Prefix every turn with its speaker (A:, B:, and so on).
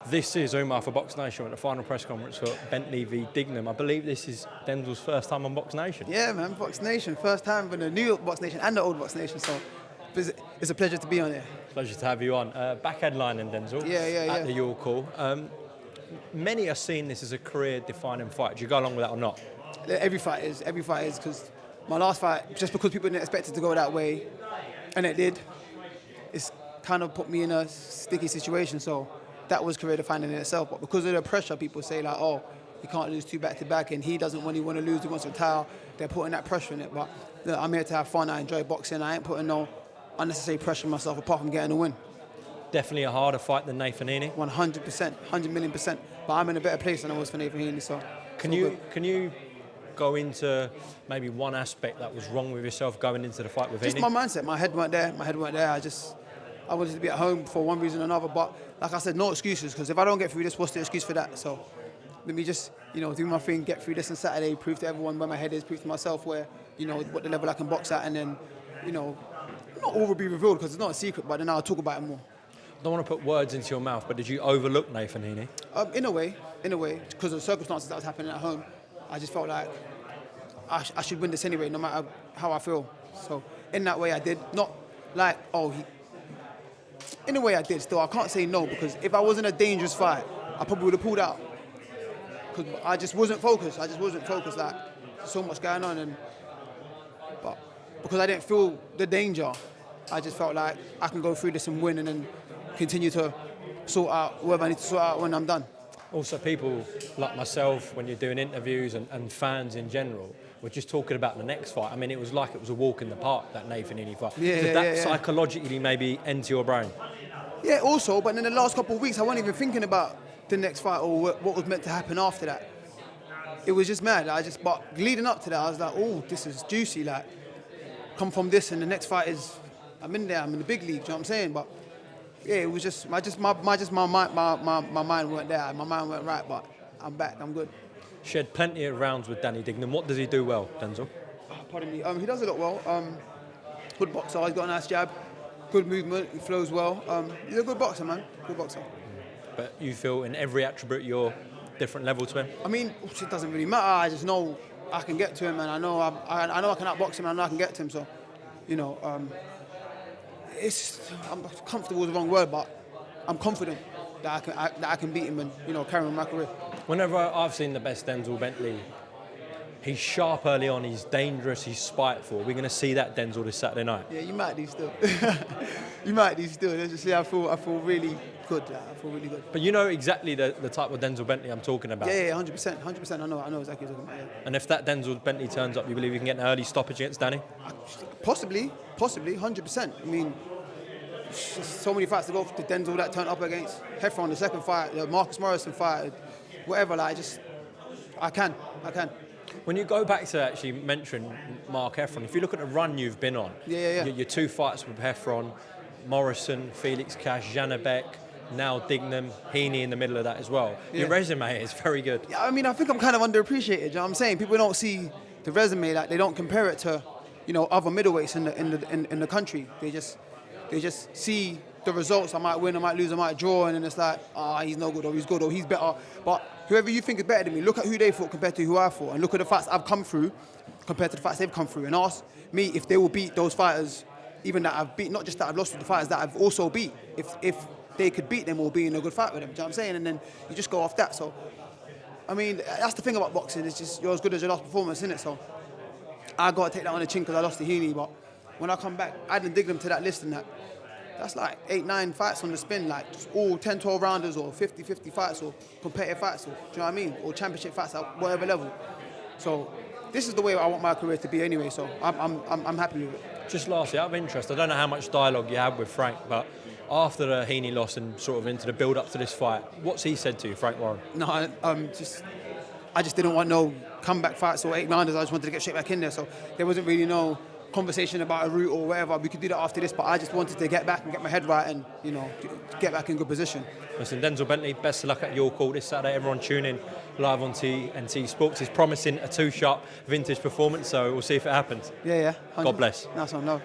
A: This is Umar for BoxNation at the final press conference for Bentley v Dignum. I believe this is Denzel's first time on BoxNation.
B: Yeah, man, BoxNation. First time in the new BoxNation and the old BoxNation, so it's a pleasure to be on here.
A: Pleasure to have you on. Back headlining, Denzel. At the York Hall. Many are seeing this as a career-defining fight. Do you go along with that or not?
B: Every fight is, because my last fight, just because people didn't expect it to go that way, and it did, it's kind of put me in a sticky situation, so that was career-defining in itself. But because of the pressure, people say like, oh, he can't lose 2 back-to-back, and he doesn't really want to lose, he wants to retire. They're putting that pressure in it, but look, I'm here to have fun. I enjoy boxing. I ain't putting no unnecessary pressure on myself apart from getting a win.
A: Definitely a harder fight than Nathan Heaney.
B: 100%, 100 million %. But I'm in a better place than I was for Nathan Heaney, so.
A: Can you go into maybe one aspect that was wrong with yourself going into the fight with Heaney?
B: Just my mindset. My head weren't there. I wanted to be at home for one reason or another. But like I said, no excuses, because if I don't get through this, what's the excuse for that? So let me just, do my thing, get through this on Saturday, prove to everyone where my head is, prove to myself where, what the level I can box at, and then, not all will be revealed because it's not a secret, but then I'll talk about it more.
A: I don't want to put words into your mouth, but did you overlook Nathan Heaney?
B: In a way, because of the circumstances that was happening at home, I just felt like I should win this anyway, no matter how I feel. So in that way I did. Not like, in a way I did still. I can't say no, because if I was in a dangerous fight, I probably would have pulled out. Because I just wasn't focused. Like, so much going on. But because I didn't feel the danger, I just felt like I can go through this and win, and then continue to sort out whatever I need to sort out when I'm done.
A: Also, people like myself, when you're doing interviews and fans in general, were just talking about the next fight. I mean, it was like it was a walk in the park, that Nathan Heaney fight. Did that psychologically maybe enter your brain?
B: Yeah, also, but in the last couple of weeks, I wasn't even thinking about the next fight or what was meant to happen after that. It was just mad. But leading up to that, I was like, oh, this is juicy. Like, come from this, and the next fight is, I'm in there, I'm in the big league, you know what I'm saying? But yeah, it was just my mind weren't there. My mind weren't right, but I'm back, I'm good.
A: Shed plenty of rounds with Danny Dignum. What does he do well, Denzel?
B: Pardon me. He does a lot well. Good boxer. He's got a nice jab. Good movement. He flows well. He's a good boxer, man. Good boxer.
A: But you feel in every attribute you're different level to him? I mean,
B: it doesn't really matter. I just know I can get to him, and I know I can outbox him, and I know I can get to him. So, I'm comfortable is the wrong word, but I'm confident that I can beat him and carry on my career.
A: Whenever I've seen the best Denzel Bentley, he's sharp early on, he's dangerous, he's spiteful. We're going to see that Denzel this Saturday night.
B: Yeah, you might do still. You might do still. Let's just say I feel really good. I feel really good.
A: But you know exactly the type of Denzel Bentley I'm talking about.
B: Yeah, 100%. 100%. I know exactly what you're talking about. Yeah.
A: And if that Denzel Bentley turns up, you believe you can get an early stoppage against Danny?
B: Possibly, 100%. I mean, so many fights to go to Denzel that turned up against Heffron, the second fight, the Marcus Morrison fight, whatever. Like, I can.
A: When you go back to actually mention Mark Heffron, if you look at the run you've been on, your 2 fights with Heffron, Morrison, Felix Cash, Janabek, now Dignum, Heaney in the middle of that as well. Yeah. Your resume is very good.
B: Yeah, I mean, I think I'm kind of underappreciated. You know what I'm saying? People don't see the resume, like they don't compare it to, other middleweights in the country. They just see the results. I might win, I might lose, I might draw, and then it's like, he's no good, or he's good, or he's better. But whoever you think is better than me, look at who they fought compared to who I fought, and look at the fights I've come through compared to the fights they've come through, and ask me if they will beat those fighters, even that I've beat, not just that I've lost to the fighters that I've also beat. If they could beat them or be in a good fight with them, do you know what I'm saying? And then you just go off that. So, I mean, that's the thing about boxing. It's just you're as good as your last performance, isn't it? So, I got to take that on the chin because I lost to Heaney. But when I come back, adding Dignum to that list and that's like 8-9 fights on the spin, like just all 10, 12 rounders or 50-50 fights or competitive fights, or do you know what I mean? Or championship fights at whatever level. So this is the way I want my career to be anyway. So I'm happy with it.
A: Just lastly, out of interest, I don't know how much dialogue you had with Frank, but after the Heaney loss and sort of into the build-up to this fight, what's he said to you, Frank Warren?
B: No, I just didn't want no comeback fights or 8 rounders. I just wanted to get straight back in there. So there wasn't really no conversation about a route or whatever. We could do that after this, but I just wanted to get back and get my head right and, get back in good position.
A: Listen, Denzel Bentley, best of luck at York Hall this Saturday. Everyone tune in live on TNT Sports. He's promising a 2-sharp vintage performance, so we'll see if it happens.
B: Yeah.
A: 100. God bless.
B: Nice one, no.